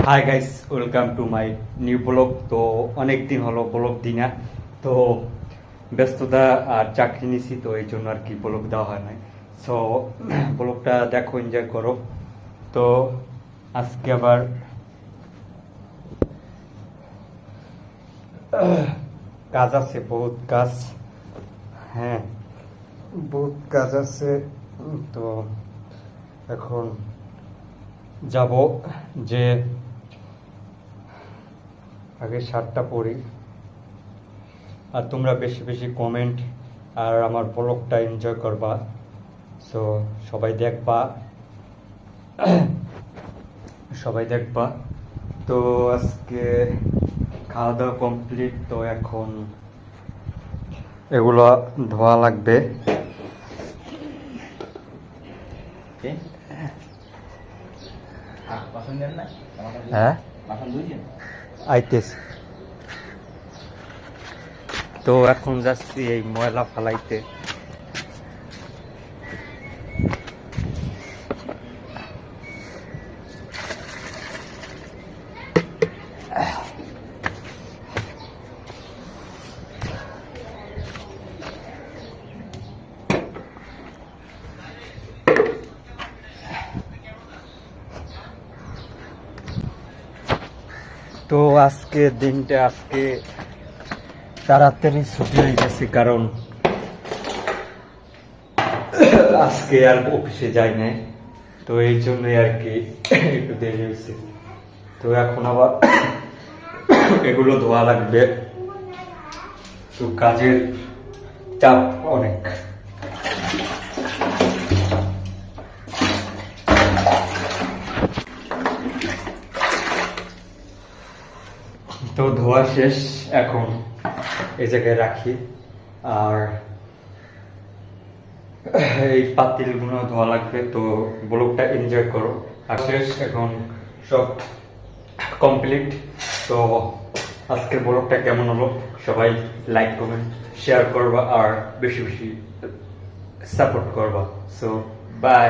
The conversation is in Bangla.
Hi guys, welcome to my new blog. তো অনেক দিন হলো ব্লগ দিই না, তো ব্যস্ততা আর চাকরি নিছি, তো এই জন্য আর কি ব্লগ দেওয়া হয় নাই। সো ব্লগটা দেখো, এনজয় করো। তো আজকে আবার কাজ আছে, বহুত কাজ। হ্যাঁ, বহুত কাজ আছে। তো এখন যাব যে আগে শার্টটা পরি। আর তোমরা বেশি বেশি কমেন্ট আর আমার ব্লগটা এনজয় করবা। সো সবাই দেখবা, সবাই দেখবা। তো আজকে খাওয়া দাওয়া কমপ্লিট, তো এখন এগুলো ধোয়া লাগবে। হ্যাঁ, আইতেছে। তো এখন যাচ্ছি এই ময়লা ফালাইতে। তো আজকে দিনটা তাড়াতাড়ি ছুটি হয়ে গেছে, কারণ আজকে আর অফিসে যাই নাই, তো এই জন্যই আর কি একটু দেরি হয়েছে। তো এখন আবার এগুলো ধোয়া লাগবে, তো কাজের চাপ অনেক। তো ধোয়া শেষ, এখন এই জায়গায় রাখি। আর এই পাতিলগুলো ধোয়া লাগবে, তো ব্লগটা এনজয় করো। আর শেষ, এখন সব কমপ্লিট। তো আজকের ব্লগটা কেমন হলো সবাই লাইক কমেন্ট শেয়ার করবা, আর বেশি বেশি সাপোর্ট করবা। So by.